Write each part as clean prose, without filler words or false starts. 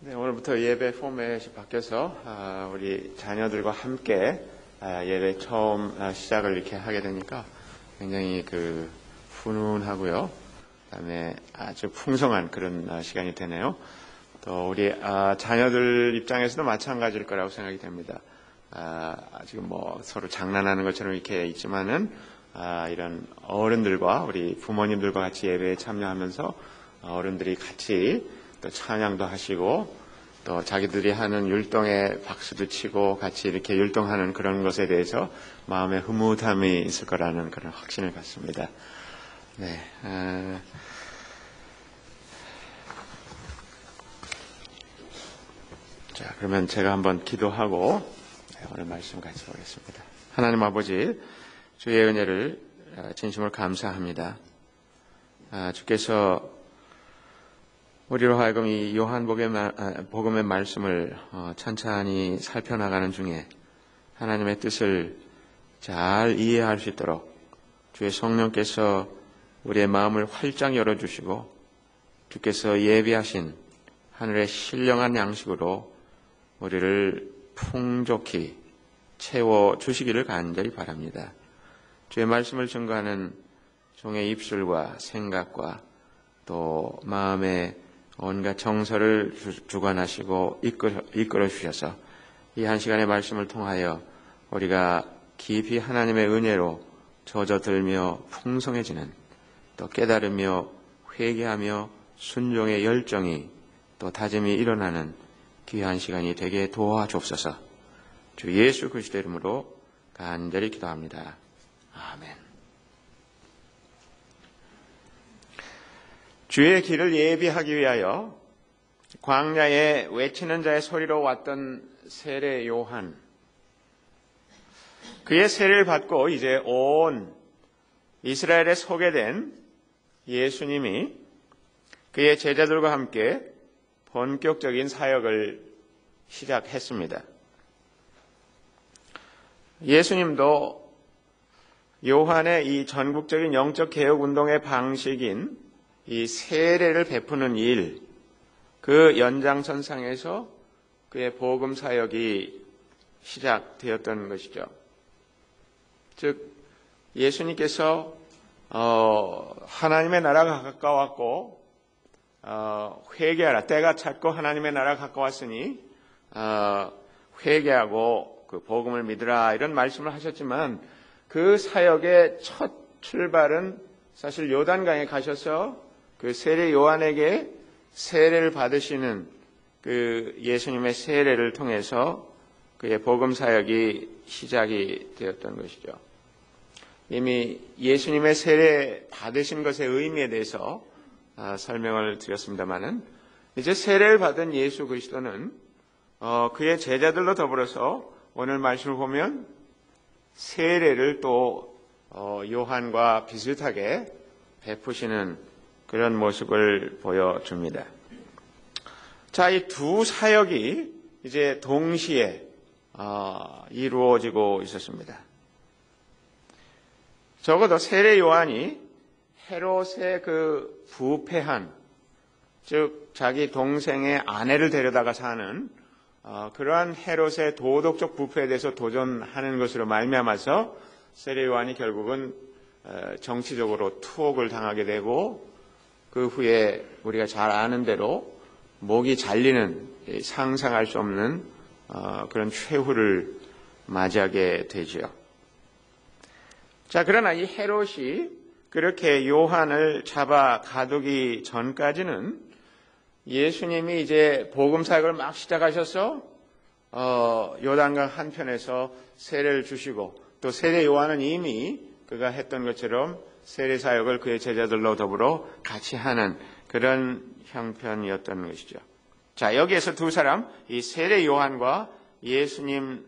네, 오늘부터 예배 포맷이 바뀌어서 우리 자녀들과 함께 예배 처음 시작을 이렇게 하게 되니까 굉장히 훈훈하고요. 그다음에 아주 풍성한 그런 시간이 되네요. 또 우리 자녀들 입장에서도 마찬가지일 거라고 생각이 됩니다. 지금 서로 장난하는 것처럼 이렇게 있지만은 이런 어른들과 우리 부모님들과 같이 예배에 참여하면서 어른들이 같이 또 찬양도 하시고 또 자기들이 하는 율동에 박수도 치고 같이 이렇게 율동하는 그런 것에 대해서 마음에 흐뭇함이 있을 거라는 그런 확신을 갖습니다. 네. 자, 그러면 제가 한번 기도하고 오늘 말씀 같이 보겠습니다. 하나님 아버지, 주의 은혜를 진심으로 감사합니다. 주께서 우리로 하여금 이 요한복음의 말씀을 천천히 살펴나가는 중에 하나님의 뜻을 잘 이해할 수 있도록 주의 성령께서 우리의 마음을 활짝 열어주시고 주께서 예비하신 하늘의 신령한 양식으로 우리를 풍족히 채워주시기를 간절히 바랍니다. 주의 말씀을 증거하는 종의 입술과 생각과 또 마음의 온갖 정서를 주관하시고 이끌어 주셔서 이 한 시간의 말씀을 통하여 우리가 깊이 하나님의 은혜로 젖어들며 풍성해지는 또 깨달으며 회개하며 순종의 열정이 또 다짐이 일어나는 귀한 시간이 되게 도와주옵소서. 주 예수 그리스도 이름으로 간절히 기도합니다. 아멘. 주의 길을 예비하기 위하여 광야에 외치는 자의 소리로 왔던 세례 요한. 그의 세례를 받고 이제 온 이스라엘에 소개된 예수님이 그의 제자들과 함께 본격적인 사역을 시작했습니다. 예수님도 요한의 이 전국적인 영적 개혁 운동의 방식인 이 세례를 베푸는 일, 그 연장선상에서 그의 복음 사역이 시작되었던 것이죠. 즉 예수님께서 하나님의 나라가 가까웠고 회개하라, 때가 찼고 하나님의 나라가 가까웠으니 회개하고 그 복음을 믿으라, 이런 말씀을 하셨지만 그 사역의 첫 출발은 사실 요단강에 가셔서 그 세례 요한에게 세례를 받으시는 그 예수님의 세례를 통해서 그의 복음 사역이 시작이 되었던 것이죠. 이미 예수님의 세례 받으신 것의 의미에 대해서 설명을 드렸습니다마는 이제 세례를 받은 예수 그리스도는 그의 제자들로 더불어서 오늘 말씀을 보면 세례를 또 요한과 비슷하게 베푸시는 그런 모습을 보여줍니다. 자, 이 두 사역이 이제 동시에 이루어지고 있었습니다. 적어도 세례 요한이 헤롯의 그 부패한, 즉 자기 동생의 아내를 데려다가 사는 그러한 헤롯의 도덕적 부패에 대해서 도전하는 것으로 말미암아서 세례 요한이 결국은 정치적으로 투옥을 당하게 되고 그 후에 우리가 잘 아는 대로 목이 잘리는, 상상할 수 없는 그런 최후를 맞이하게 되지요. 자, 그러나 이 헤롯이 그렇게 요한을 잡아 가두기 전까지는 예수님이 이제 복음 사역을 막 시작하셔서 요단강 한편에서 세례를 주시고 또 세례 요한은 이미 그가 했던 것처럼 세례 사역을 그의 제자들로 더불어 같이 하는 그런 형편이었던 것이죠. 자, 여기에서 두 사람, 이 세례 요한과 예수님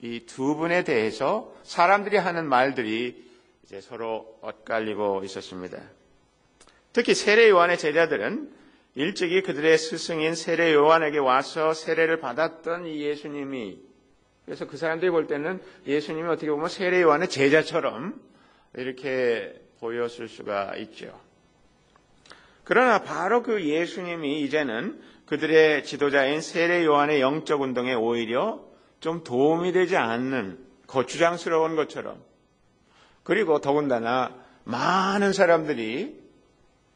이 두 분에 대해서 사람들이 하는 말들이 이제 서로 엇갈리고 있었습니다. 특히 세례 요한의 제자들은 일찍이 그들의 스승인 세례 요한에게 와서 세례를 받았던 이 예수님이, 그래서 그 사람들이 볼 때는 예수님이 어떻게 보면 세례 요한의 제자처럼 이렇게 보였을 수가 있죠. 그러나 바로 그 예수님이 이제는 그들의 지도자인 세례 요한의 영적 운동에 오히려 좀 도움이 되지 않는 거추장스러운 것처럼, 그리고 더군다나 많은 사람들이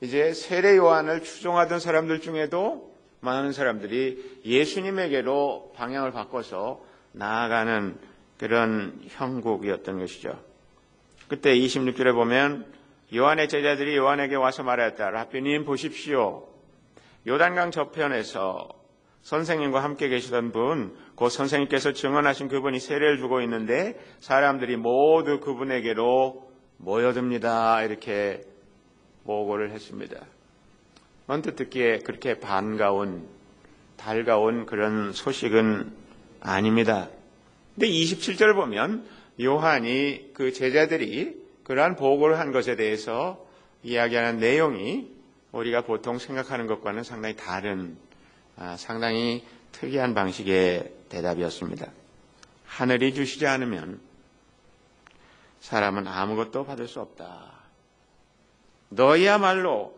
이제 세례 요한을 추종하던 사람들 중에도 많은 사람들이 예수님에게로 방향을 바꿔서 나아가는 그런 형국이었던 것이죠. 그때 26절에 보면 요한의 제자들이 요한에게 와서 말하였다. 라삐님 보십시오. 요단강 저편에서 선생님과 함께 계시던 분, 곧 선생님께서 증언하신 그분이 세례를 주고 있는데 사람들이 모두 그분에게로 모여듭니다. 이렇게 보고를 했습니다. 언뜻 듣기에 그렇게 반가운, 달가운 그런 소식은 아닙니다. 근데 27절 보면 요한이 그 제자들이 그러한 보고를 한 것에 대해서 이야기하는 내용이 우리가 보통 생각하는 것과는 상당히 다른, 상당히 특이한 방식의 대답이었습니다. 하늘이 주시지 않으면 사람은 아무것도 받을 수 없다. 너희야말로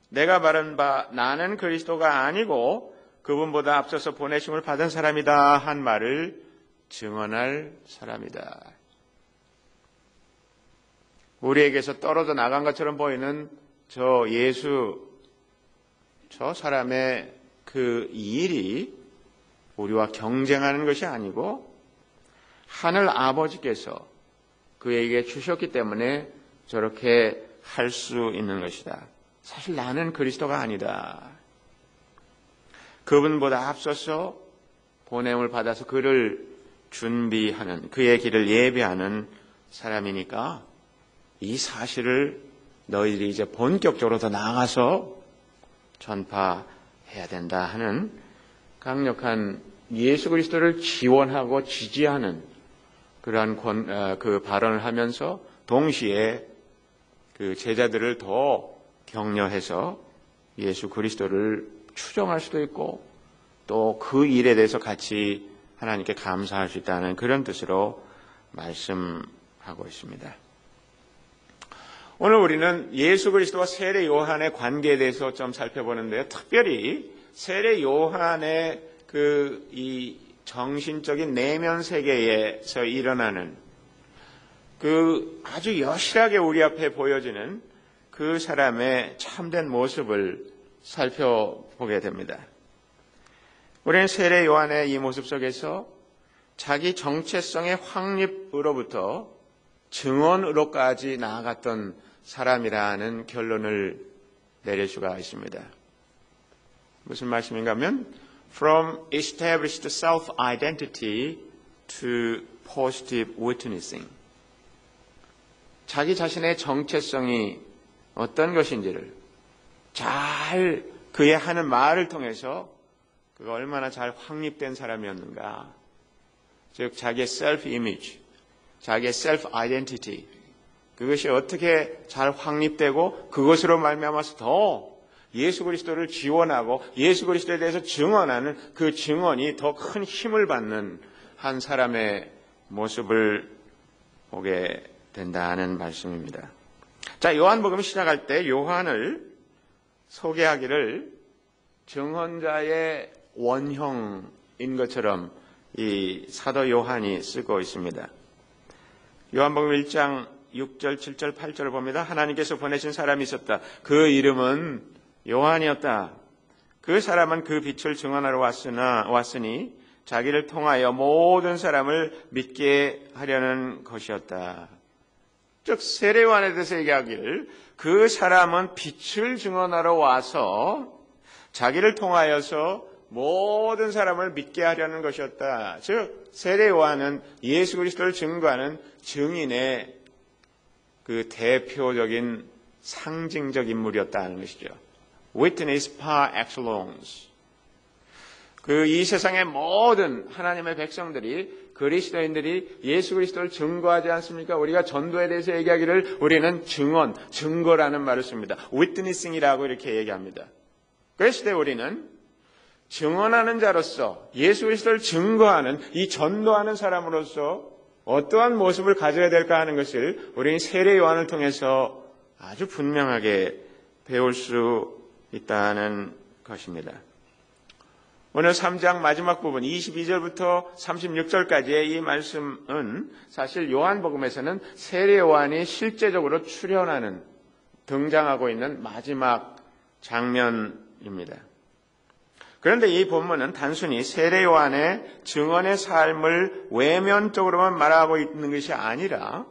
내가 말한 바 나는 그리스도가 아니고 그분보다 앞서서 보내심을 받은 사람이다 한 말을 증언할 사람이다. 우리에게서 떨어져 나간 것처럼 보이는 저 예수, 저 사람의 그 일이 우리와 경쟁하는 것이 아니고 하늘 아버지께서 그에게 주셨기 때문에 저렇게 할 수 있는 것이다. 사실 나는 그리스도가 아니다. 그분보다 앞서서 보냄을 받아서 그를 준비하는, 그의 길을 예비하는 사람이니까 이 사실을 너희들이 이제 본격적으로 더 나아가서 전파해야 된다 하는 강력한 예수 그리스도를 지원하고 지지하는 그러한 그 발언을 하면서 동시에 그 제자들을 더 격려해서 예수 그리스도를 추종할 수도 있고 또 그 일에 대해서 같이 하나님께 감사할 수 있다는 그런 뜻으로 말씀하고 있습니다. 오늘 우리는 예수 그리스도와 세례 요한의 관계에 대해서 좀 살펴보는데요. 특별히 세례 요한의 이 정신적인 내면 세계에서 일어나는 그 아주 여실하게 우리 앞에 보여지는 그 사람의 참된 모습을 살펴보게 됩니다. 우리는 세례 요한의 이 모습 속에서 자기 정체성의 확립으로부터 증언으로까지 나아갔던 사람이라는 결론을 내릴 수가 있습니다. 무슨 말씀인가 하면 From established self-identity to positive witnessing. 자기 자신의 정체성이 어떤 것인지를 잘 그의 하는 말을 통해서 그가 얼마나 잘 확립된 사람이었는가. 즉 자기의 self-image, 자기의 self-identity 그것이 어떻게 잘 확립되고 그것으로 말미암아서 더 예수 그리스도를 지원하고 예수 그리스도에 대해서 증언하는 그 증언이 더 큰 힘을 받는 한 사람의 모습을 보게 된다는 말씀입니다. 자, 요한복음 시작할 때 요한을 소개하기를 증언자의 원형인 것처럼 이 사도 요한이 쓰고 있습니다. 요한복음 1장 6절, 7절, 8절을 봅니다. 하나님께서 보내신 사람이 있었다. 그 이름은 요한이었다. 그 사람은 그 빛을 증언하러 왔으니 자기를 통하여 모든 사람을 믿게 하려는 것이었다. 즉 세례 요한에 대해서 얘기하기를 그 사람은 빛을 증언하러 와서 자기를 통하여서 모든 사람을 믿게 하려는 것이었다. 즉 세례 요한은 예수 그리스도를 증거하는 증인의 그 대표적인 상징적 인물이었다는 것이죠. Witness par excellence. 이 세상의 모든 하나님의 백성들이 그리스도인들이 예수 그리스도를 증거하지 않습니까? 우리가 전도에 대해서 얘기하기를 우리는 증거라는 말을 씁니다. Witnessing이라고 이렇게 얘기합니다. 그랬을 때 우리는 증언하는 자로서 예수 그리스도를 증거하는 이 전도하는 사람으로서 어떠한 모습을 가져야 될까 하는 것을 우리는 세례 요한을 통해서 아주 분명하게 배울 수 있다는 것입니다. 오늘 3장 마지막 부분 22절부터 36절까지의 이 말씀은 사실 요한복음에서는 세례 요한이 실제적으로 출현하는, 등장하고 있는 마지막 장면입니다. 그런데 이 본문은 단순히 세례 요한의 증언의 삶을 외면적으로만 말하고 있는 것이 아니라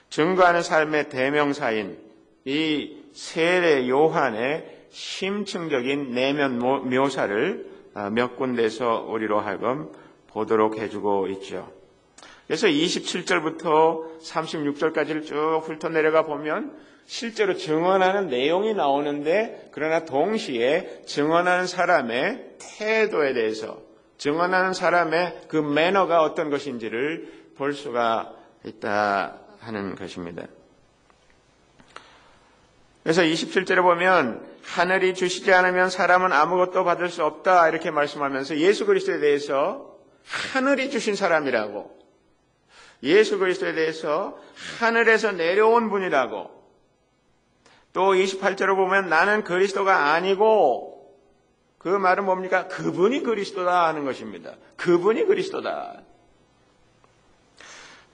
증거하는 삶의 대명사인 이 세례 요한의 심층적인 내면 묘사를 몇 군데서 우리로 하여금 보도록 해주고 있죠. 그래서 27절부터 36절까지를 쭉 훑어내려가 보면 실제로 증언하는 내용이 나오는데, 그러나 동시에 증언하는 사람의 태도에 대해서, 증언하는 사람의 그 매너가 어떤 것인지를 볼 수가 있다 하는 것입니다. 그래서 27절에 보면 하늘이 주시지 않으면 사람은 아무것도 받을 수 없다 이렇게 말씀하면서 예수 그리스도에 대해서 하늘이 주신 사람이라고, 예수 그리스도에 대해서 하늘에서 내려온 분이라고, 또 28절을 보면 나는 그리스도가 아니고, 그 말은 뭡니까? 그분이 그리스도다 하는 것입니다. 그분이 그리스도다.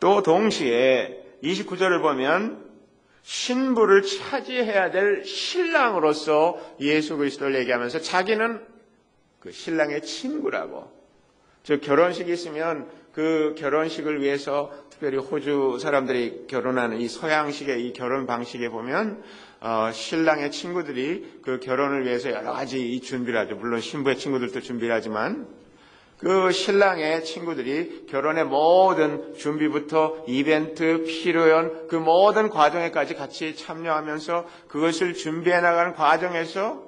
또 동시에 29절을 보면 신부를 차지해야 될 신랑으로서 예수 그리스도를 얘기하면서 자기는 그 신랑의 친구라고, 즉 결혼식이 있으면 그 결혼식을 위해서 특별히 호주 사람들이 결혼하는 이 서양식의 이 결혼 방식에 보면 신랑의 친구들이 그 결혼을 위해서 여러 가지 이 준비를 하죠. 물론 신부의 친구들도 준비를 하지만 그 신랑의 친구들이 결혼의 모든 준비부터 이벤트, 피로연, 그 모든 과정에까지 같이 참여하면서 그것을 준비해 나가는 과정에서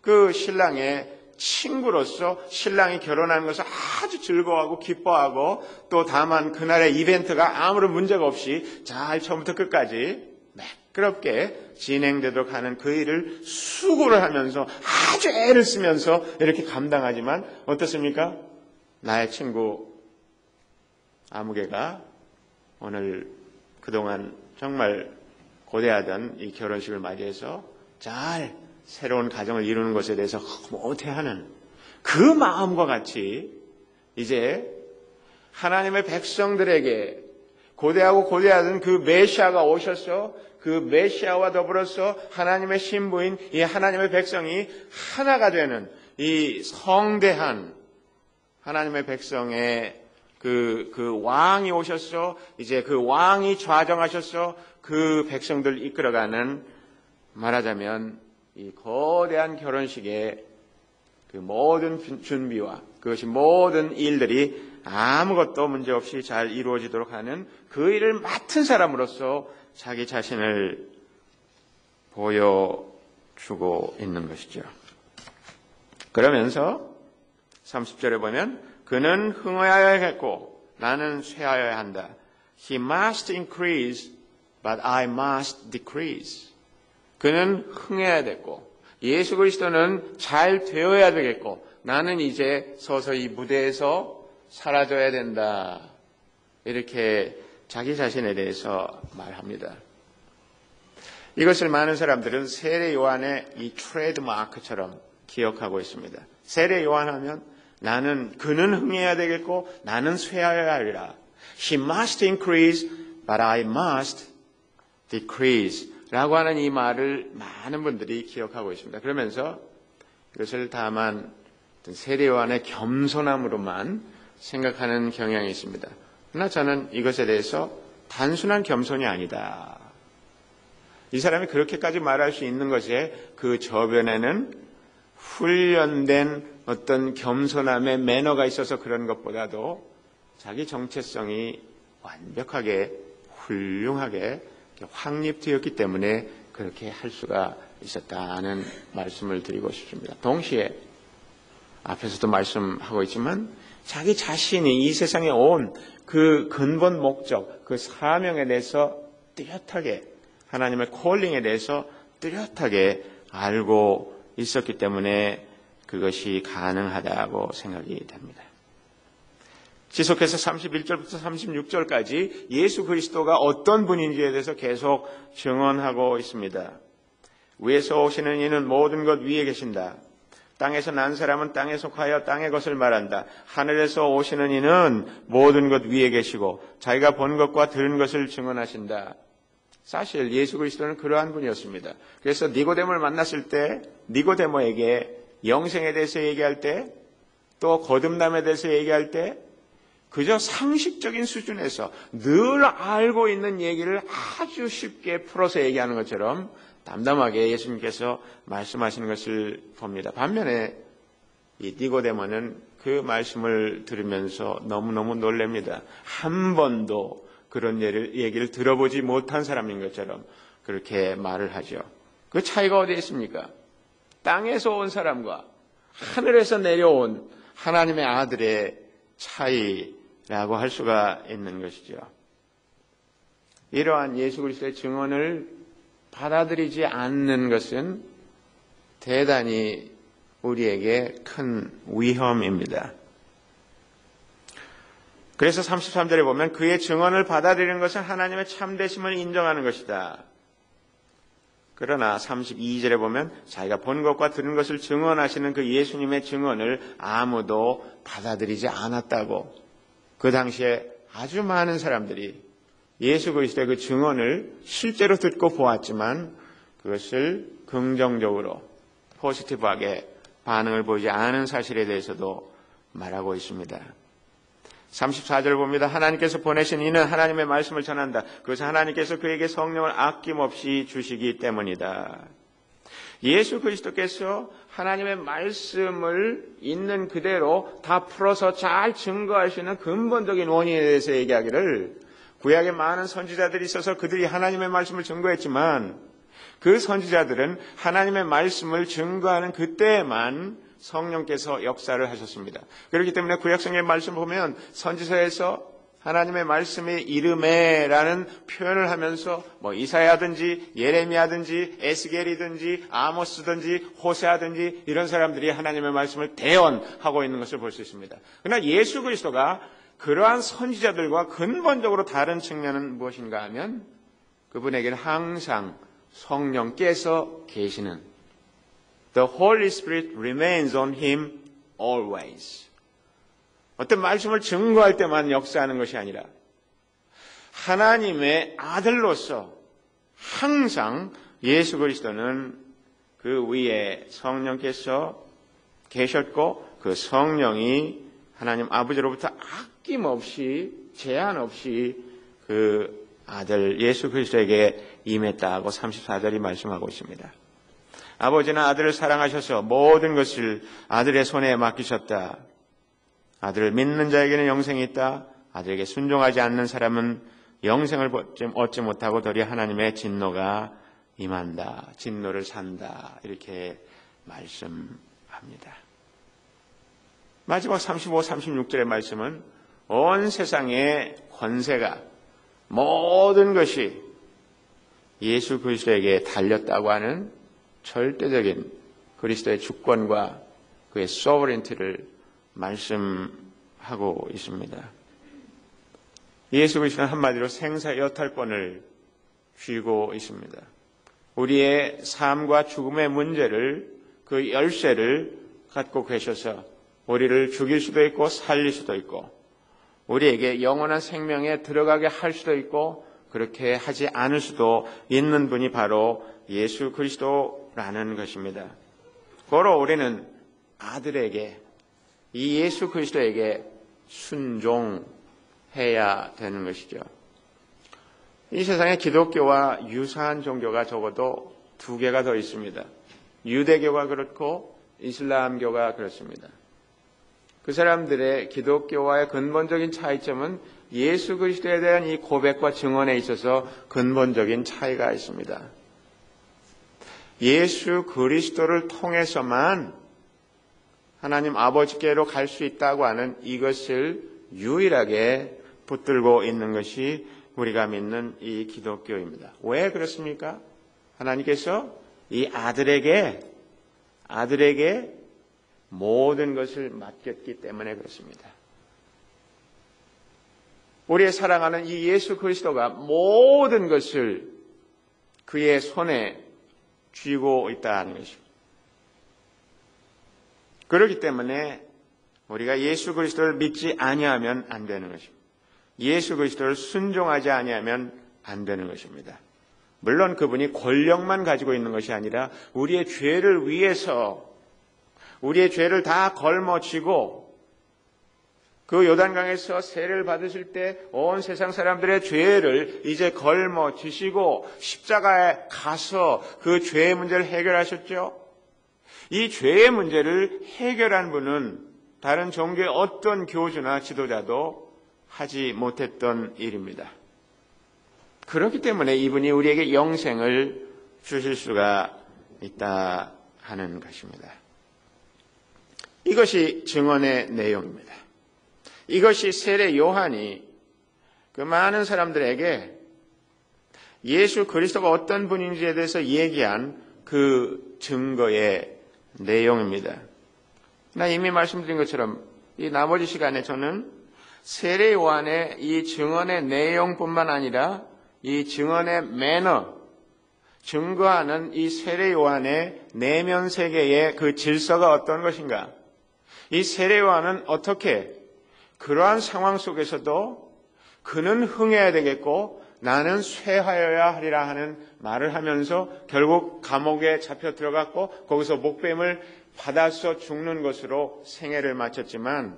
그 신랑의 친구로서 신랑이 결혼하는 것을 아주 즐거워하고 기뻐하고, 또 다만 그날의 이벤트가 아무런 문제가 없이 잘 처음부터 끝까지 매끄럽게 진행되도록 하는 그 일을 수고를 하면서 아주 애를 쓰면서 이렇게 감당하지만 어떻습니까? 나의 친구 아무개가 오늘 그동안 정말 고대하던 이 결혼식을 맞이해서 잘 새로운 가정을 이루는 것에 대해서 모태하는 그 마음과 같이 이제 하나님의 백성들에게 고대하고 고대하던 그 메시아가 오셔서 그 메시아와 더불어서 하나님의 신부인 이 하나님의 백성이 하나가 되는 이 성대한 하나님의 백성의 그 왕이 오셔서 이제 그 왕이 좌정하셔서 그 백성들을 이끌어가는, 말하자면 이 거대한 결혼식의 그 모든 준비와 그것이 모든 일들이 아무것도 문제없이 잘 이루어지도록 하는 그 일을 맡은 사람으로서 자기 자신을 보여주고 있는 것이죠. 그러면서 30절에 보면 그는 흥하여야겠고 나는 쇠하여야 한다. He must increase, but I must decrease. 그는 흥해야 됐고 예수 그리스도는 잘 되어야 되겠고 나는 이제 서서히 무대에서 사라져야 된다. 이렇게 자기 자신에 대해서 말합니다. 이것을 많은 사람들은 세례 요한의 이 트레이드마크처럼 기억하고 있습니다. 세례 요한 하면 그는 흥해야 되겠고 나는 쇠하여야 하리라. He must increase, but I must decrease. 라고 하는 이 말을 많은 분들이 기억하고 있습니다. 그러면서 이것을 다만 세례 요한의 겸손함으로만 생각하는 경향이 있습니다. 그러나 저는 이것에 대해서 단순한 겸손이 아니다. 이 사람이 그렇게까지 말할 수 있는 것에 그 저변에는 훈련된 어떤 겸손함의 매너가 있어서 그런 것보다도 자기 정체성이 완벽하게 훌륭하게 확립되었기 때문에 그렇게 할 수가 있었다는 말씀을 드리고 싶습니다. 동시에 앞에서도 말씀하고 있지만 자기 자신이 이 세상에 온 그 근본 목적, 그 사명에 대해서 뚜렷하게 하나님의 콜링에 대해서 뚜렷하게 알고 있었기 때문에 그것이 가능하다고 생각이 됩니다. 지속해서 31절부터 36절까지 예수 그리스도가 어떤 분인지에 대해서 계속 증언하고 있습니다. 위에서 오시는 이는 모든 것 위에 계신다. 땅에서 난 사람은 땅에 속하여 땅의 것을 말한다. 하늘에서 오시는 이는 모든 것 위에 계시고 자기가 본 것과 들은 것을 증언하신다. 사실 예수 그리스도는 그러한 분이었습니다. 그래서 니고데모를 만났을 때 니고데모에게 영생에 대해서 얘기할 때, 또 거듭남에 대해서 얘기할 때 그저 상식적인 수준에서 늘 알고 있는 얘기를 아주 쉽게 풀어서 얘기하는 것처럼 담담하게 예수님께서 말씀하시는 것을 봅니다. 반면에 이 니고데모는 그 말씀을 들으면서 너무너무 놀랍니다. 한 번도 그런 얘기를 들어보지 못한 사람인 것처럼 그렇게 말을 하죠. 그 차이가 어디에 있습니까? 땅에서 온 사람과 하늘에서 내려온 하나님의 아들의 차이라고 할 수가 있는 것이죠. 이러한 예수 그리스도의 증언을 받아들이지 않는 것은 대단히 우리에게 큰 위험입니다. 그래서 33절에 보면 그의 증언을 받아들이는 것은 하나님의 참되심을 인정하는 것이다. 그러나 32절에 보면 자기가 본 것과 들은 것을 증언하시는 그 예수님의 증언을 아무도 받아들이지 않았다고. 그 당시에 아주 많은 사람들이 예수 그리스도의 그 증언을 실제로 듣고 보았지만 그것을 긍정적으로 포지티브하게 반응을 보이지 않은 사실에 대해서도 말하고 있습니다. 34절 봅니다. 하나님께서 보내신 이는 하나님의 말씀을 전한다. 그것은 하나님께서 그에게 성령을 아낌없이 주시기 때문이다. 예수 그리스도께서 하나님의 말씀을 있는 그대로 다 풀어서 잘 증거할 수 있는 근본적인 원인에 대해서 얘기하기를, 구약에 많은 선지자들이 있어서 그들이 하나님의 말씀을 증거했지만 그 선지자들은 하나님의 말씀을 증거하는 그때만 성령께서 역사를 하셨습니다. 그렇기 때문에 구약성경의 말씀 보면 선지서에서 하나님의 말씀이 이르메라는 표현을 하면서 이사야든지 예레미야든지 에스겔이든지 아모스든지 호세아든지 이런 사람들이 하나님의 말씀을 대언하고 있는 것을 볼 수 있습니다. 그러나 예수 그리스도가 그러한 선지자들과 근본적으로 다른 측면은 무엇인가 하면 그분에게는 항상 성령께서 계시는 The Holy Spirit remains on him always. 어떤 말씀을 증거할 때만 역사하는 것이 아니라 하나님의 아들로서 항상 예수 그리스도는 그 위에 성령께서 계셨고 그 성령이 하나님 아버지로부터 아낌없이 제한 없이 그 아들 예수 그리스도에게 임했다고 34절이 말씀하고 있습니다. 아버지는 아들을 사랑하셔서 모든 것을 아들의 손에 맡기셨다. 아들을 믿는 자에게는 영생이 있다. 아들에게 순종하지 않는 사람은 영생을 얻지 못하고 도리어 하나님의 진노가 임한다. 진노를 산다. 이렇게 말씀합니다. 마지막 35, 36절의 말씀은 온 세상의 권세가 모든 것이 예수 그리스도에게 달렸다고 하는 절대적인 그리스도의 주권과 그의 소버린티를 말씀하고 있습니다. 예수 그리스도는 한마디로 생사여탈권을 쥐고 있습니다. 우리의 삶과 죽음의 문제를, 그 열쇠를 갖고 계셔서 우리를 죽일 수도 있고 살릴 수도 있고 우리에게 영원한 생명에 들어가게 할 수도 있고 그렇게 하지 않을 수도 있는 분이 바로 예수 그리스도라는 것입니다. 고로 우리는 아들에게, 이 예수 그리스도에게 순종해야 되는 것이죠. 이 세상에 기독교와 유사한 종교가 적어도 두 개가 더 있습니다. 유대교가 그렇고 이슬람교가 그렇습니다. 그 사람들의 기독교와의 근본적인 차이점은 예수 그리스도에 대한 이 고백과 증언에 있어서 근본적인 차이가 있습니다. 예수 그리스도를 통해서만 하나님 아버지께로 갈 수 있다고 하는 이것을 유일하게 붙들고 있는 것이 우리가 믿는 이 기독교입니다. 왜 그렇습니까? 하나님께서 이 아들에게 모든 것을 맡겼기 때문에 그렇습니다. 우리의 사랑하는 이 예수 그리스도가 모든 것을 그의 손에 쥐고 있다는 것입니다. 그렇기 때문에 우리가 예수 그리스도를 믿지 아니하면 안 되는 것입니다. 예수 그리스도를 순종하지 아니하면 안 되는 것입니다. 물론 그분이 권력만 가지고 있는 것이 아니라 우리의 죄를 위해서 우리의 죄를 다 걸머쥐고 그 요단강에서 세례를 받으실 때 온 세상 사람들의 죄를 이제 걸머쥐시고 십자가에 가서 그 죄의 문제를 해결하셨죠. 이 죄의 문제를 해결한 분은 다른 종교의 어떤 교주나 지도자도 하지 못했던 일입니다. 그렇기 때문에 이분이 우리에게 영생을 주실 수가 있다 하는 것입니다. 이것이 증언의 내용입니다. 이것이 세례 요한이 그 많은 사람들에게 예수 그리스도가 어떤 분인지에 대해서 얘기한 그 증거의 내용입니다. 나 이미 말씀드린 것처럼 이 나머지 시간에 저는 세례 요한의 이 증언의 내용뿐만 아니라 이 증언의 매너, 증거하는 이 세례 요한의 내면 세계의 그 질서가 어떤 것인가, 이 세례 요한은 어떻게 그러한 상황 속에서도 그는 흥해야 되겠고 나는 쇠하여야 하리라 하는 말을 하면서 결국 감옥에 잡혀 들어갔고 거기서 목뱀을 받아서 죽는 것으로 생애를 마쳤지만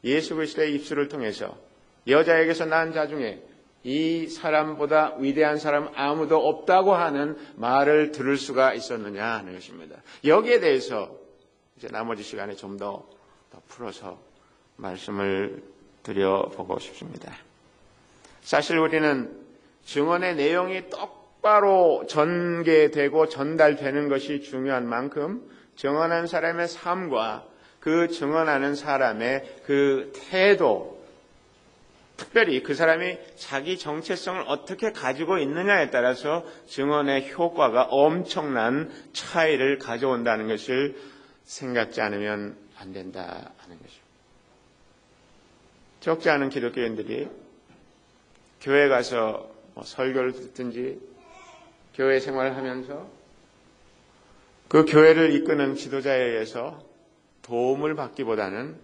예수 그리스도의 입술을 통해서 여자에게서 난 자 중에 이 사람보다 위대한 사람 아무도 없다고 하는 말을 들을 수가 있었느냐 하는 것입니다. 여기에 대해서 이제 나머지 시간에 좀 더 풀어서 말씀을 드려보고 싶습니다. 사실 우리는 증언의 내용이 똑바로 전개되고 전달되는 것이 중요한 만큼 증언한 사람의 삶과 그 증언하는 사람의 그 태도, 특별히 그 사람이 자기 정체성을 어떻게 가지고 있느냐에 따라서 증언의 효과가 엄청난 차이를 가져온다는 것을 생각지 않으면 안 된다 하는 것입니다. 적지 않은 기독교인들이 교회 가서 설교를 듣든지 교회 생활을 하면서 그 교회를 이끄는 지도자에 의해서 도움을 받기보다는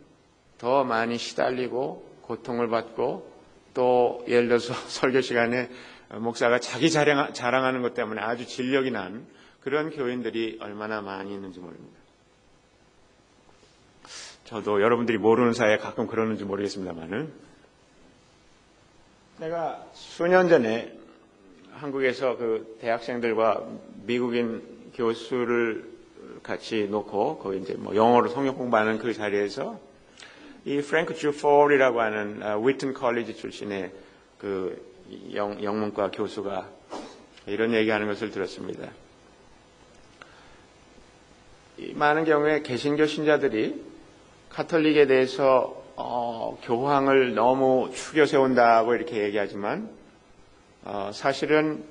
더 많이 시달리고 고통을 받고 또 예를 들어서 설교 시간에 목사가 자기 자랑하는 것 때문에 아주 진력이 난 그런 교인들이 얼마나 많이 있는지 모릅니다. 저도 여러분들이 모르는 사이에 가끔 그러는지 모르겠습니다만은 내가 수년 전에 한국에서 그 대학생들과 미국인 교수를 같이 놓고 거기 이제 영어로 성경 공부하는 그 자리에서 이 프랭크 주폴이라고 하는 위튼 컬리지 출신의 그 영문과 교수가 이런 얘기하는 것을 들었습니다. 많은 경우에 개신교 신자들이 카톨릭에 대해서 교황을 너무 추겨 세운다고 이렇게 얘기하지만 사실은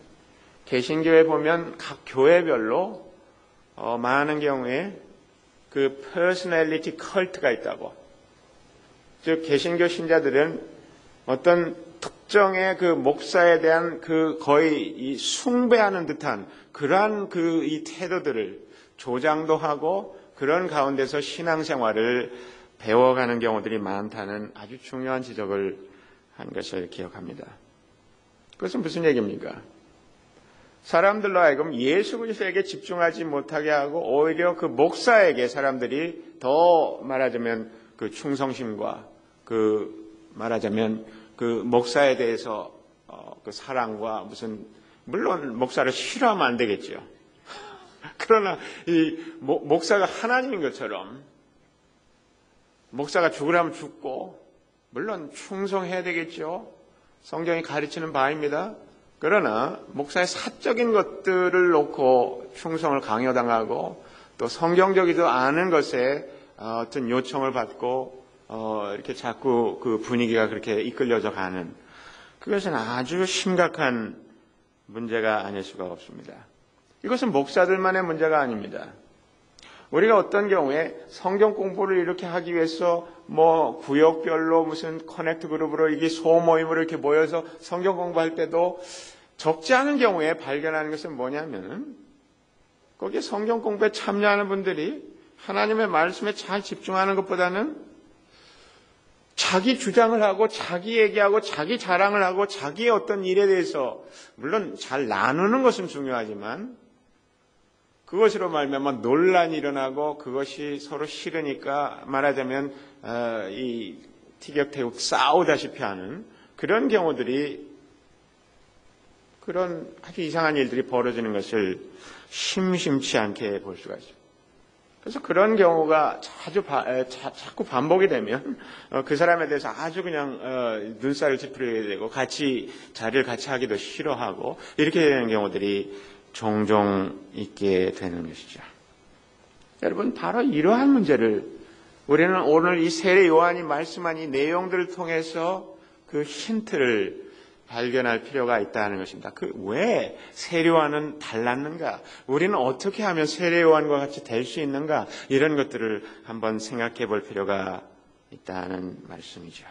개신교에 보면 각 교회별로 많은 경우에 그 퍼스널리티 컬트가 있다고. 즉 개신교 신자들은 어떤 특정의 그 목사에 대한 그 거의 이 숭배하는 듯한 그러한 그 이 태도들을 조장도 하고 그런 가운데서 신앙생활을 배워가는 경우들이 많다는 아주 중요한 지적을 한 것을 기억합니다. 그것은 무슨 얘기입니까? 사람들로 하여금 예수 그리스도에게 집중하지 못하게 하고 오히려 그 목사에게 사람들이 더 말하자면 그 충성심과 그 말하자면 그 목사에 대해서 그 사랑과 무슨 물론 목사를 싫어하면 안 되겠죠. 그러나 이 목사가 하나님인 것처럼 목사가 죽으라면 죽고 물론 충성해야 되겠죠. 성경이 가르치는 바입니다. 그러나 목사의 사적인 것들을 놓고 충성을 강요당하고 또 성경적이지도 않은 것에 어떤 요청을 받고 이렇게 자꾸 그 분위기가 그렇게 이끌려져 가는 그것은 아주 심각한 문제가 아닐 수가 없습니다. 이것은 목사들만의 문제가 아닙니다. 우리가 어떤 경우에 성경 공부를 이렇게 하기 위해서 구역별로 무슨 커넥트 그룹으로 이게 소모임으로 이렇게 모여서 성경 공부할 때도 적지 않은 경우에 발견하는 것은 뭐냐면은 거기에 성경 공부에 참여하는 분들이 하나님의 말씀에 잘 집중하는 것보다는 자기 주장을 하고 자기 얘기하고 자기 자랑을 하고 자기의 어떤 일에 대해서 물론 잘 나누는 것은 중요하지만 그것으로 말미암아 논란이 일어나고 그것이 서로 싫으니까 말하자면 이 티격태격 싸우다시피 하는 그런 경우들이 그런 아주 이상한 일들이 벌어지는 것을 심심치 않게 볼 수가 있습니다. 그래서 그런 경우가 자꾸 반복이 되면 그 사람에 대해서 아주 그냥 눈살을 찌푸리게 되고 자리를 같이 하기도 싫어하고 이렇게 되는 경우들이 종종 있게 되는 것이죠. 여러분, 바로 이러한 문제를 우리는 오늘 이 세례 요한이 말씀한 이 내용들을 통해서 그 힌트를 발견할 필요가 있다는 것입니다. 왜 세례 요한은 달랐는가? 우리는 어떻게 하면 세례 요한과 같이 될 수 있는가? 이런 것들을 한번 생각해 볼 필요가 있다는 말씀이죠.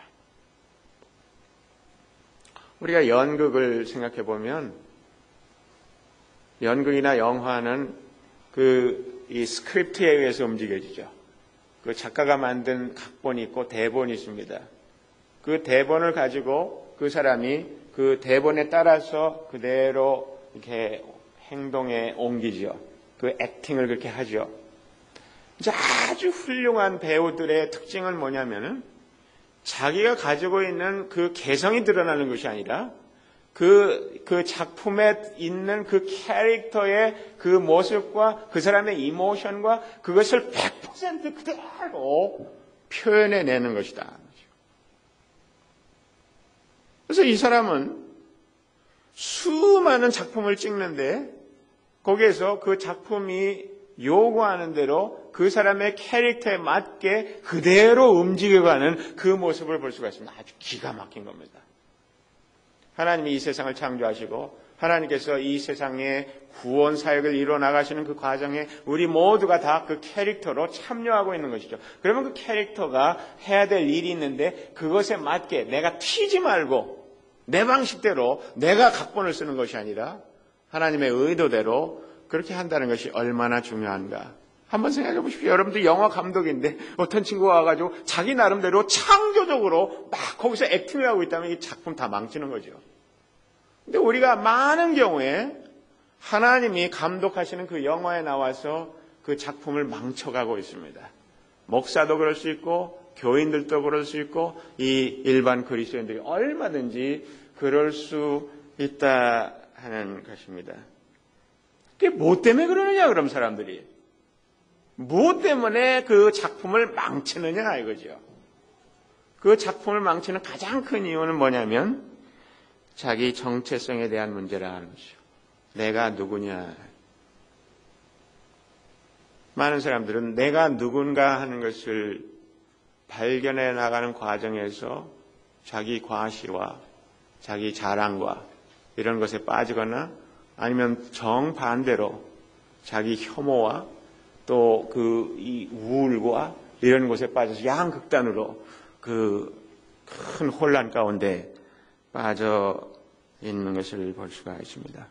우리가 연극을 생각해 보면 연극이나 영화는 이 스크립트에 의해서 움직여지죠. 그 작가가 만든 각본이 있고 대본이 있습니다. 그 대본을 가지고 그 사람이 그 대본에 따라서 그대로 이렇게 행동에 옮기죠. 그 액팅을 그렇게 하죠. 이제 아주 훌륭한 배우들의 특징은 뭐냐면은 자기가 가지고 있는 그 개성이 드러나는 것이 아니라 그 작품에 있는 그 캐릭터의 그 모습과 그 사람의 이모션과 그것을 100% 그대로 표현해내는 것이다. 그래서 이 사람은 수많은 작품을 찍는데 거기에서 그 작품이 요구하는 대로 그 사람의 캐릭터에 맞게 그대로 움직여가는 그 모습을 볼 수가 있습니다. 아주 기가 막힌 겁니다. 하나님이 이 세상을 창조하시고 하나님께서 이 세상에 구원 사역을 이루어 나가시는 그 과정에 우리 모두가 다 그 캐릭터로 참여하고 있는 것이죠. 그러면 그 캐릭터가 해야 될 일이 있는데 그것에 맞게 내가 튀지 말고 내 방식대로 내가 각본을 쓰는 것이 아니라 하나님의 의도대로 그렇게 한다는 것이 얼마나 중요한가. 한번 생각해 보십시오. 여러분들 영화 감독인데 어떤 친구가 와가지고 자기 나름대로 창조적으로 막 거기서 액팅을 하고 있다면 이 작품 다 망치는 거죠. 근데 우리가 많은 경우에 하나님이 감독하시는 그 영화에 나와서 그 작품을 망쳐가고 있습니다. 목사도 그럴 수 있고 교인들도 그럴 수 있고 이 일반 그리스도인들이 얼마든지 그럴 수 있다 하는 것입니다. 그게 뭐 때문에 그러느냐 그럼 사람들이. 무엇 때문에 그 작품을 망치느냐 이거죠. 그 작품을 망치는 가장 큰 이유는 뭐냐면 자기 정체성에 대한 문제라는 것이죠. 내가 누구냐. 많은 사람들은 내가 누군가 하는 것을 발견해 나가는 과정에서 자기 과시와 자기 자랑과 이런 것에 빠지거나 아니면 정반대로 자기 혐오와 또 이 우울과 이런 것에 빠져서 양극단으로 그 큰 혼란 가운데 빠져 있는 것을 볼 수가 있습니다.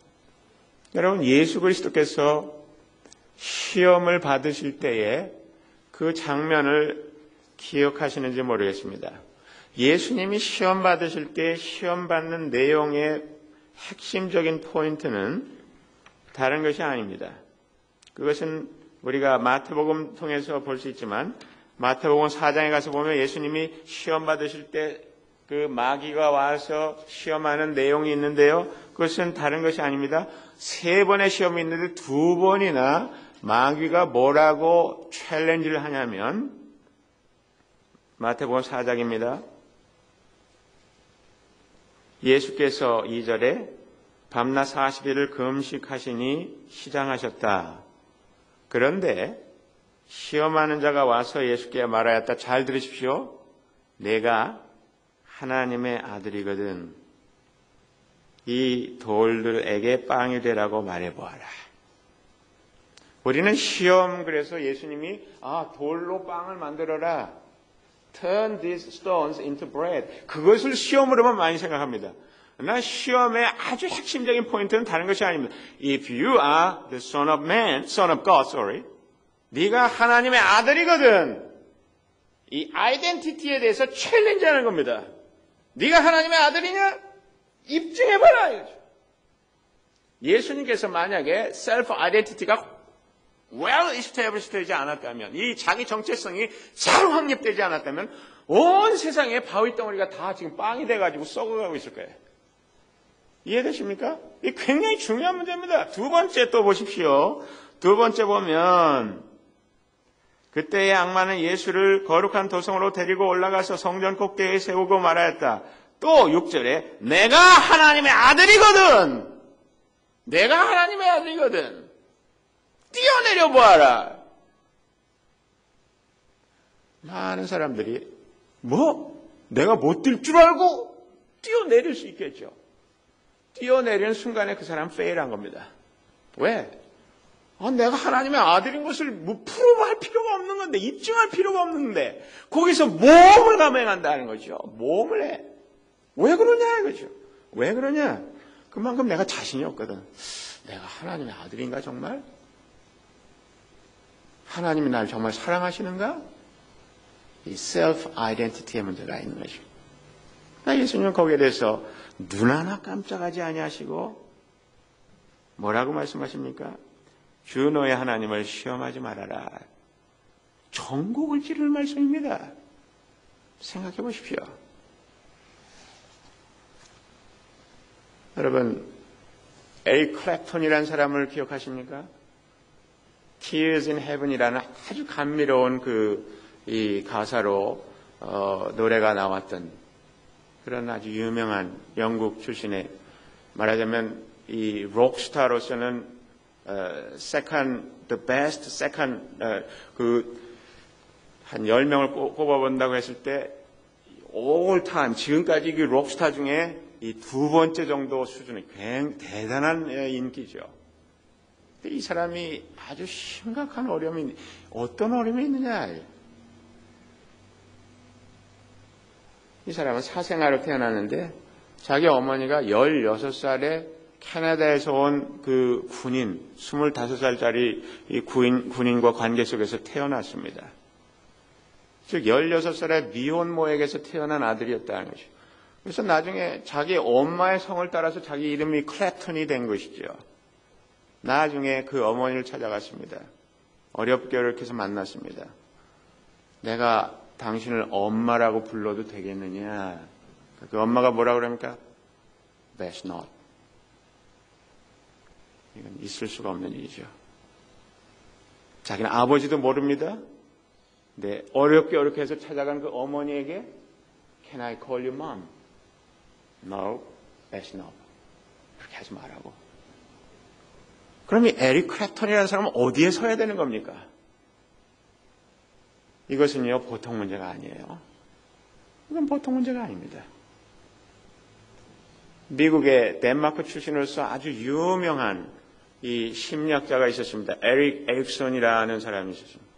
여러분, 예수 그리스도께서 시험을 받으실 때에 그 장면을 기억하시는지 모르겠습니다. 예수님이 시험 받으실 때 시험 받는 내용의 핵심적인 포인트는 다른 것이 아닙니다. 그것은 우리가 마태복음 통해서 볼 수 있지만 마태복음 4장에 가서 보면 예수님이 시험 받으실 때 그 마귀가 와서 시험하는 내용이 있는데요. 그것은 다른 것이 아닙니다. 3번의 시험이 있는데 2번이나 마귀가 뭐라고 챌린지를 하냐면 마태복음 4장입니다. 예수께서 2절에 밤낮 40일을 금식하시니 시장하셨다. 그런데 시험하는 자가 와서 예수께 말하였다. 잘 들으십시오. 내가 하나님의 아들이거든. 이 돌들에게 빵이 되라고 말해보아라. 우리는 시험, 그래서 예수님이 돌로 빵을 만들어라. Turn these stones into bread. 그것을 시험으로만 많이 생각합니다. 그러나 시험의 아주 핵심적인 포인트는 다른 것이 아닙니다. If you are the son of man, son of God, sorry. 네가 하나님의 아들이거든. 이 아이덴티티에 대해서 챌린지하는 겁니다. 네가 하나님의 아들이냐? 입증해봐라. 이거죠. 예수님께서 만약에 셀프 아이덴티티가 well established 되지 않았다면, 이 자기 정체성이 잘 확립되지 않았다면 온 세상에 바위 덩어리가 다 지금 빵이 돼가지고 썩어가고 있을 거예요. 이해되십니까? 이 굉장히 중요한 문제입니다. 두 번째 또 보십시오. 두 번째 보면 그때의 악마는 예수를 거룩한 도성으로 데리고 올라가서 성전 꼭대기에 세우고 말하였다. 또 6절에 내가 하나님의 아들이거든. 내가 하나님의 아들이거든. 뛰어내려 보아라. 많은 사람들이 내가 못 뛸 줄 알고 뛰어내릴 수 있겠죠. 뛰어내리는 순간에 그 사람 페일한 겁니다. 왜? 내가 하나님의 아들인 것을 프로브할 필요가 없는 건데, 입증할 필요가 없는데 거기서 모험을 감행한다는 거죠. 모험을 해. 왜 그러냐 이거죠. 왜 그러냐? 그만큼 내가 자신이 없거든. 내가 하나님의 아들인가 정말? 하나님이 날 정말 사랑하시는가? 이 셀프 아이덴티티의 문제가 있는 것입니다. 예수님은 거기에 대해서 눈 하나 깜짝하지 아니하시고 뭐라고 말씀하십니까? 주 너의 하나님을 시험하지 말아라. 전곡을 찌르는 말씀입니다. 생각해 보십시오. 여러분, 에릭 클랩톤이라는 사람을 기억하십니까? Tears in Heaven이라는 아주 감미로운 이 가사로 노래가 나왔던 그런 아주 유명한 영국 출신의, 말하자면 이 록스타로서는 the best second 한 10명을 뽑아본다고 했을 때 all time 지금까지 그 록스타 중에 이 두 번째 정도 수준의 굉장히 대단한 인기죠. 근데 이 사람이 아주 심각한 어려움이, 어떤 어려움이 있느냐? 이 사람은 사생아로 태어났는데 자기 어머니가 16살에 캐나다에서 온 그 군인, 25살짜리 이 군인과 관계 속에서 태어났습니다. 즉 16살의 미혼모에게서 태어난 아들이었다는 것이죠. 그래서 나중에 자기 엄마의 성을 따라서 자기 이름이 클랩턴이 된 것이죠. 나중에 그 어머니를 찾아갔습니다. 어렵게 해서 만났습니다. 내가 당신을 엄마라고 불러도 되겠느냐? 그 엄마가 뭐라 그럽니까? That's not. 이건 있을 수가 없는 일이죠. 자기는 아버지도 모릅니다. 근데 어렵게 해서 찾아간 그 어머니에게 Can I call you mom? No, that's not. 그렇게 하지 말라고. 그럼 이 에릭 클랩턴이라는 사람은 어디에 서야 되는 겁니까? 이것은요, 보통 문제가 아니에요. 이건 보통 문제가 아닙니다. 미국의 덴마크 출신으로서 아주 유명한 이 심리학자가 있었습니다. 에릭 에릭슨이라는 사람이 있었습니다.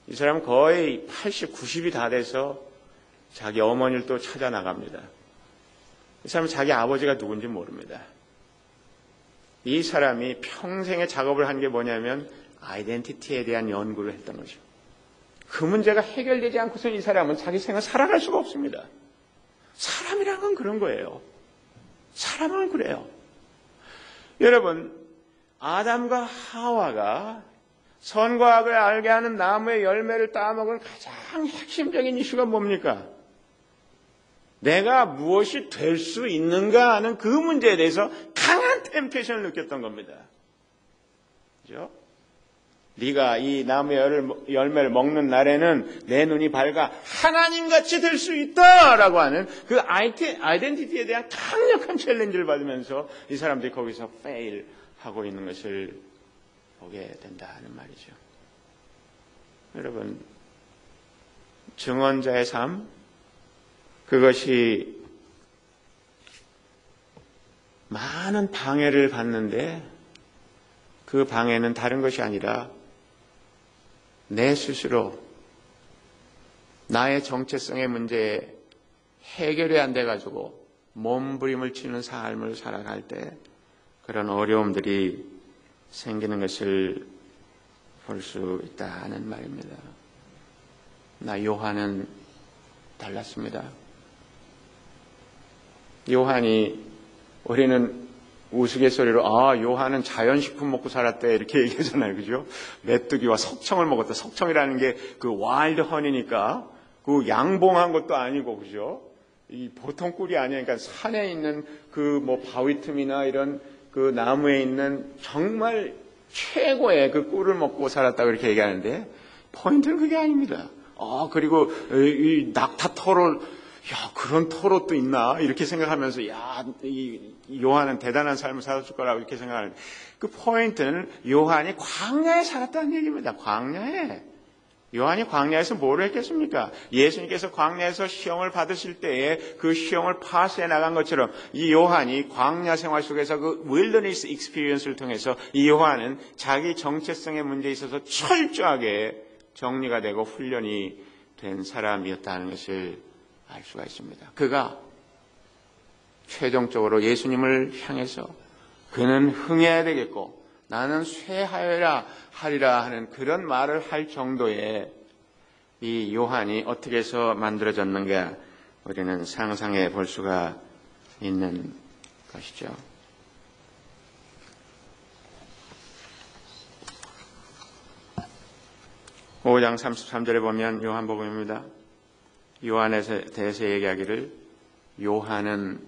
이 사람은 거의 80, 90이 다 돼서 자기 어머니를 또 찾아 나갑니다. 이 사람은 자기 아버지가 누군지 모릅니다. 이 사람이 평생의 작업을 한 게 뭐냐면 아이덴티티에 대한 연구를 했던 거죠. 그 문제가 해결되지 않고서는 이 사람은 자기 생을 살아갈 수가 없습니다. 사람이란 건 그런 거예요. 사람은 그래요. 여러분, 아담과 하와가 선과 악을 알게 하는 나무의 열매를 따먹은 가장 핵심적인 이슈가 뭡니까? 내가 무엇이 될 수 있는가 하는 그 문제에 대해서 강한 템테이션을 느꼈던 겁니다. 그죠? 네가 이 나무의 열매를 먹는 날에는 내 눈이 밝아 하나님같이 될 수 있다라고 하는 그 아이덴티티에 대한 강력한 챌린지를 받으면서 이 사람들이 거기서 페일하고 있는 것을 보게 된다는 말이죠. 여러분, 증언자의 삶, 그것이 많은 방해를 받는데 그 방해는 다른 것이 아니라 내 스스로 나의 정체성의 문제에 해결이 안 돼가지고 몸부림을 치는 삶을 살아갈 때 그런 어려움들이 생기는 것을 볼 수 있다는 말입니다. 나 요한은 달랐습니다. 요한이, 우리는 우스갯소리로 요한은 자연식품 먹고 살았대 이렇게 얘기하잖아요. 그죠? 메뚜기와 석청을 먹었다. 석청이라는 게 그 와일드 허니니까 그 양봉한 것도 아니고, 그죠? 이 보통 꿀이 아니니까 그러니까 산에 있는 그 뭐 바위 틈이나 이런 그 나무에 있는 정말 최고의 그 꿀을 먹고 살았다고 이렇게 얘기하는데, 포인트는 그게 아닙니다. 그리고 이 낙타 털을, 그런 털옷도 있나? 이렇게 생각하면서, 이 요한은 대단한 삶을 살았을 거라고 이렇게 생각하는데, 그 포인트는 요한이 광야에 살았다는 얘기입니다. 광야에. 요한이 광야에서 뭘 했겠습니까? 예수님께서 광야에서 시험을 받으실 때에 그 시험을 파스해 나간 것처럼 이 요한이 광야 생활 속에서 그 윌더니스 익스피리언스를 통해서 이 요한은 자기 정체성의 문제에 있어서 철저하게 정리가 되고 훈련이 된 사람이었다는 것을 알 수가 있습니다. 그가 최종적으로 예수님을 향해서 그는 흥해야 되겠고 나는 쇠하여야 하리라 하는 그런 말을 할 정도의 이 요한이 어떻게 해서 만들어졌는가 우리는 상상해 볼 수가 있는 것이죠. (5장 33절에) 보면 요한복음입니다. 요한에 대해서 얘기하기를 요한은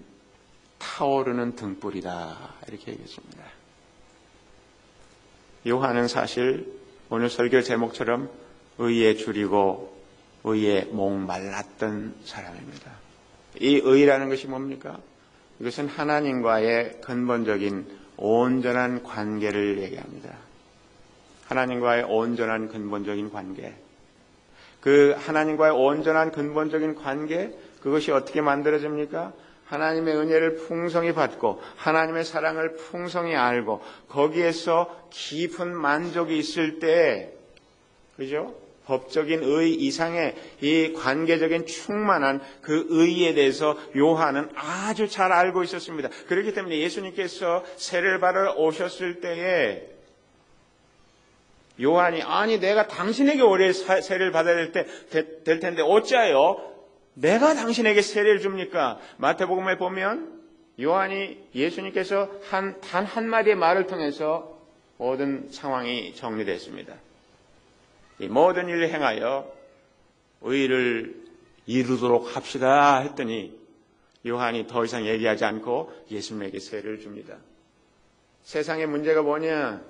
타오르는 등불이다 이렇게 얘기했습니다. 요한은 사실 오늘 설교 제목처럼 의에 줄이고 의에 목말랐던 사람입니다. 이 의라는 것이 뭡니까? 이것은 하나님과의 근본적인 온전한 관계를 얘기합니다. 하나님과의 온전한 근본적인 관계. 그 하나님과의 온전한 근본적인 관계, 그것이 어떻게 만들어집니까? 하나님의 은혜를 풍성히 받고 하나님의 사랑을 풍성히 알고 거기에서 깊은 만족이 있을 때, 그죠? 법적인 의 이상의 이 관계적인 충만한 그 의에 대해서 요한은 아주 잘 알고 있었습니다. 그렇기 때문에 예수님께서 세례를 받아 오셨을 때에 요한이 내가 당신에게 올해 세례를 받아야 될 텐데 어찌하여 내가 당신에게 세례를 줍니까? 마태복음에 보면 요한이 예수님께서 단 한마디의 말을 통해서 모든 상황이 정리됐습니다. 이 모든 일을 행하여 의를 이루도록 합시다 했더니 요한이 더 이상 얘기하지 않고 예수님에게 세례를 줍니다. 세상의 문제가 뭐냐?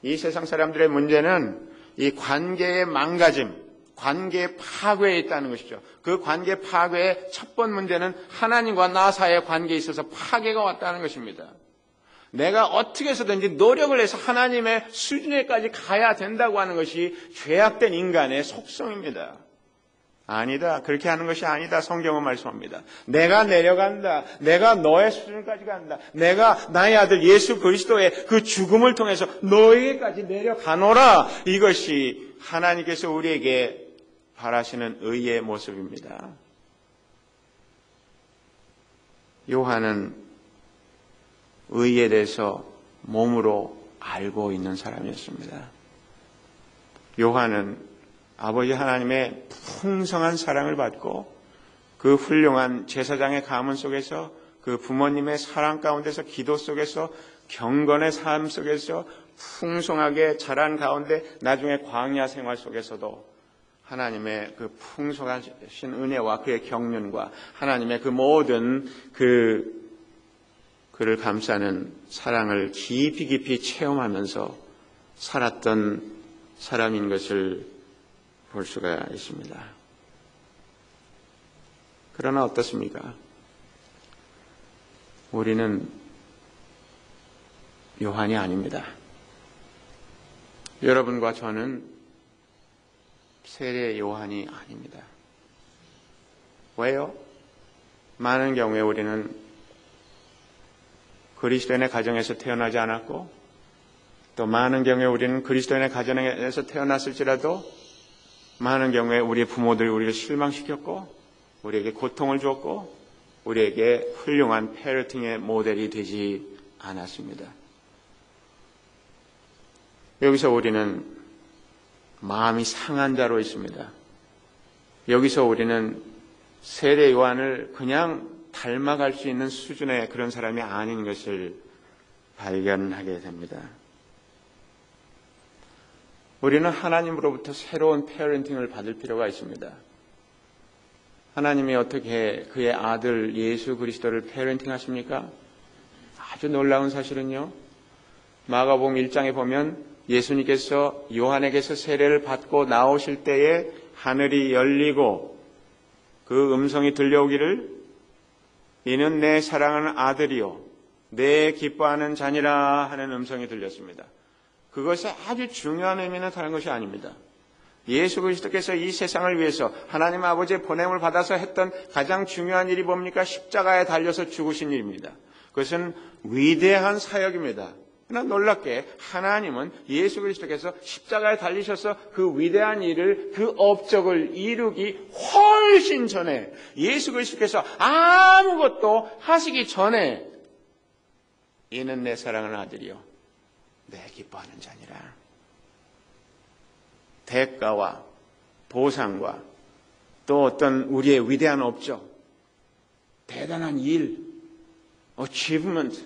이 세상 사람들의 문제는 이 관계의 망가짐, 관계 파괴에 있다는 것이죠. 그 관계 파괴의 첫 번째 문제는 하나님과 나 사이의 관계에 있어서 파괴가 왔다는 것입니다. 내가 어떻게 해서든지 노력을 해서 하나님의 수준에까지 가야 된다고 하는 것이 죄악된 인간의 속성입니다. 아니다. 그렇게 하는 것이 아니다. 성경은 말씀합니다. 내가 내려간다. 내가 너의 수준까지 간다. 내가 나의 아들 예수 그리스도의 그 죽음을 통해서 너에게까지 내려가노라. 이것이 하나님께서 우리에게 바라시는 의의 모습입니다. 요한은 의에 대해서 몸으로 알고 있는 사람이었습니다. 요한은 아버지 하나님의 풍성한 사랑을 받고 그 훌륭한 제사장의 가문 속에서 그 부모님의 사랑 가운데서 기도 속에서 경건의 삶 속에서 풍성하게 자란 가운데 나중에 광야 생활 속에서도 하나님의 그 풍성하신 은혜와 그의 경륜과 하나님의 그 모든 그를 감싸는 사랑을 깊이 체험하면서 살았던 사람인 것을 볼 수가 있습니다. 그러나 어떻습니까? 우리는 요한이 아닙니다. 여러분과 저는 세례 요한이 아닙니다. 왜요? 많은 경우에 우리는 그리스도인의 가정에서 태어나지 않았고 또 많은 경우에 우리는 그리스도인의 가정에서 태어났을지라도 많은 경우에 우리의 부모들이 우리를 실망시켰고 우리에게 고통을 줬고 우리에게 훌륭한 페런팅의 모델이 되지 않았습니다. 여기서 우리는 마음이 상한 자로 있습니다. 여기서 우리는 세례 요한을 그냥 닮아갈 수 있는 수준의 그런 사람이 아닌 것을 발견하게 됩니다. 우리는 하나님으로부터 새로운 페어런팅을 받을 필요가 있습니다. 하나님이 어떻게 그의 아들 예수 그리스도를 페어런팅 하십니까? 아주 놀라운 사실은요, 마가복음 1장에 보면 예수님께서 요한에게서 세례를 받고 나오실 때에 하늘이 열리고 그 음성이 들려오기를 이는 내 사랑하는 아들이요 내 기뻐하는 자니라 하는 음성이 들렸습니다. 그것이 아주 중요한 의미는 다른 것이 아닙니다. 예수 그리스도께서 이 세상을 위해서 하나님 아버지의 보냄을 받아서 했던 가장 중요한 일이 뭡니까? 십자가에 달려서 죽으신 일입니다. 그것은 위대한 사역입니다. 그러나 놀랍게 하나님은 예수 그리스도께서 십자가에 달리셔서 그 위대한 일을, 그 업적을 이루기 훨씬 전에, 예수 그리스도께서 아무것도 하시기 전에 이는 내 사랑하는 아들이요 내 기뻐하는 자니라. 대가와 보상과 또 어떤 우리의 위대한 업적, 대단한 일, achievement,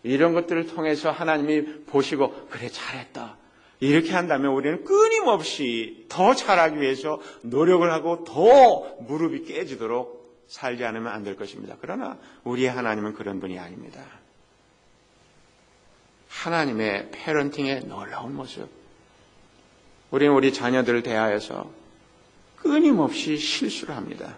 이런 것들을 통해서 하나님이 보시고 그래 잘했다 이렇게 한다면 우리는 끊임없이 더 잘하기 위해서 노력을 하고 더 무릎이 깨지도록 살지 않으면 안 될 것입니다. 그러나 우리의 하나님은 그런 분이 아닙니다. 하나님의 페런팅의 놀라운 모습, 우리는 우리 자녀들을 대하여서 끊임없이 실수를 합니다.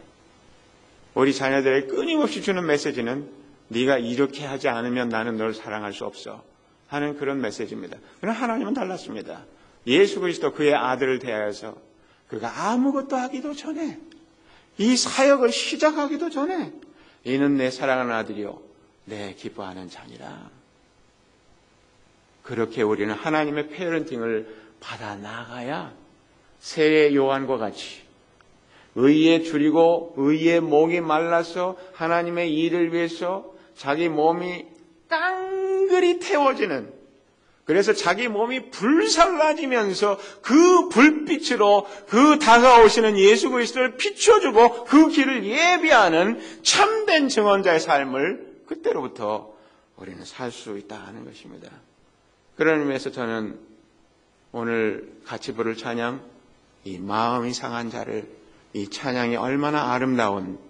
우리 자녀들에게 끊임없이 주는 메시지는 네가 이렇게 하지 않으면 나는 널 사랑할 수 없어 하는 그런 메시지입니다. 그러나 하나님은 달랐습니다. 예수 그리스도 그의 아들을 대하여서 그가 아무것도 하기도 전에, 이 사역을 시작하기도 전에 이는 내 사랑하는 아들이요 내 기뻐하는 자니라. 그렇게 우리는 하나님의 페어런팅을 받아 나가야 세례 요한과 같이 의에 줄이고 의의 목이 말라서 하나님의 일을 위해서 자기 몸이 깡그리 태워지는, 그래서 자기 몸이 불살라지면서 그 불빛으로 그 다가오시는 예수 그리스도를 비춰주고 그 길을 예비하는 참된 증언자의 삶을 그때로부터 우리는 살 수 있다는 것입니다. 그런 의미에서 저는 오늘 같이 부를 찬양, 이 마음이 상한 자를, 이 찬양이 얼마나 아름다운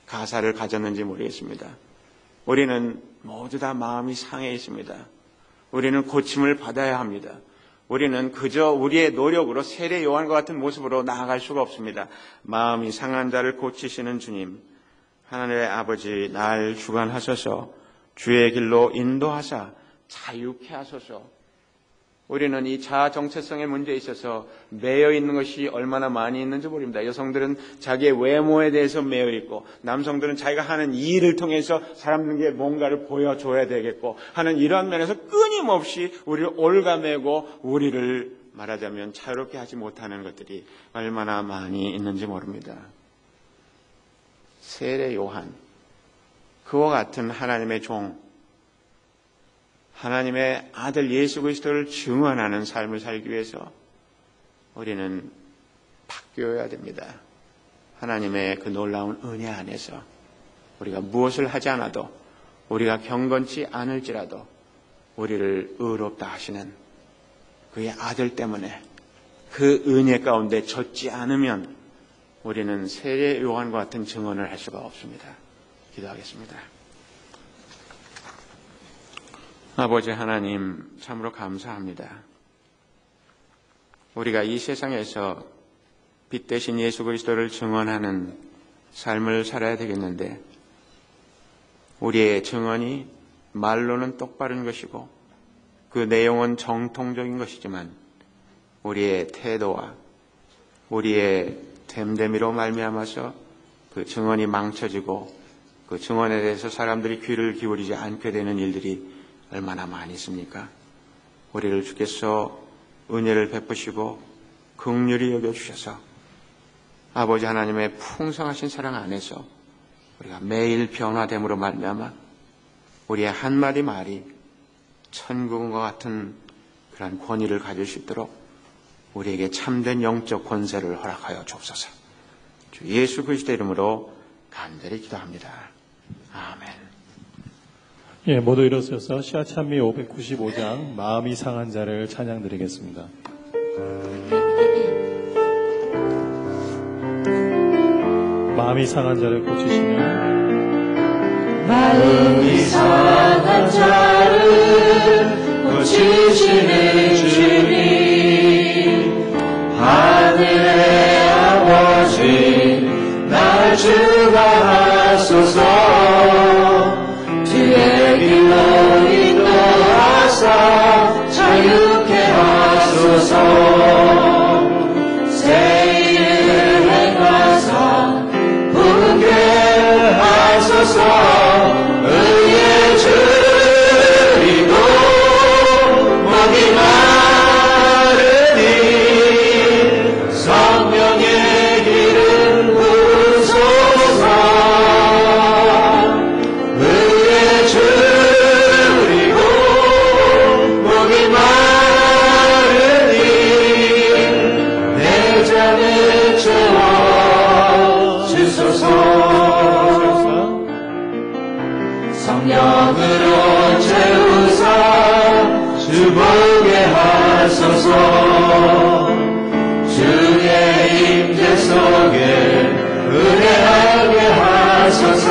가사를 가졌는지 모르겠습니다. 우리는 모두 다 마음이 상해 있습니다. 우리는 고침을 받아야 합니다. 우리는 그저 우리의 노력으로 세례 요한과 같은 모습으로 나아갈 수가 없습니다. 마음이 상한 자를 고치시는 주님, 하나님의 아버지 날 주관하소서, 주의 길로 인도하사 자유케 하소서. 우리는 이 자아 정체성의 문제에 있어서 매여 있는 것이 얼마나 많이 있는지 모릅니다. 여성들은 자기의 외모에 대해서 매여 있고, 남성들은 자기가 하는 일을 통해서 사람들에게 뭔가를 보여줘야 되겠고 하는 이러한 면에서 끊임없이 우리를 올가매고 우리를 말하자면 자유롭게 하지 못하는 것들이 얼마나 많이 있는지 모릅니다. 세례 요한, 그와 같은 하나님의 종, 하나님의 아들 예수 그리스도를 증언하는 삶을 살기 위해서 우리는 바뀌어야 됩니다. 하나님의 그 놀라운 은혜 안에서 우리가 무엇을 하지 않아도, 우리가 경건치 않을지라도 우리를 의롭다 하시는 그의 아들 때문에 그 은혜 가운데 젖지 않으면 우리는 세례 요한과 같은 증언을 할 수가 없습니다. 기도하겠습니다. 아버지 하나님, 참으로 감사합니다. 우리가 이 세상에서 빛 대신 예수 그리스도를 증언하는 삶을 살아야 되겠는데, 우리의 증언이 말로는 똑바른 것이고 그 내용은 정통적인 것이지만 우리의 태도와 우리의 됨됨이로 말미암아서 그 증언이 망쳐지고 그 증언에 대해서 사람들이 귀를 기울이지 않게 되는 일들이 얼마나 많이 있습니까? 우리를 주께서 은혜를 베푸시고 긍휼히 여겨주셔서 아버지 하나님의 풍성하신 사랑 안에서 우리가 매일 변화됨으로 말미암아 우리의 한마디 말이 천국과 같은 그런 권위를 가질 수 있도록 우리에게 참된 영적 권세를 허락하여 주옵소서. 주 예수 그리스도 이름으로 간절히 기도합니다. 아멘. 예, 모두 일어서서 시아찬미 595장 마음이 상한 자를 찬양드리겠습니다. 마음이 상한 자를 고치시며 마음이 상한 자를 고치시는 주님, 하늘의 아버지 날 주관하소서. 주의 길로 인도하사 자유케 하소서. 새 일을 행하사 분별하소서. 의의 줄이고 목이 마르니 성령의 길은 구소서. 의의 줄이고 목이 마르니 내 잔을 채워 주소서. 성령으로 채우사 주보게 하소서. 주의 임재 속에 은혜하게 하소서.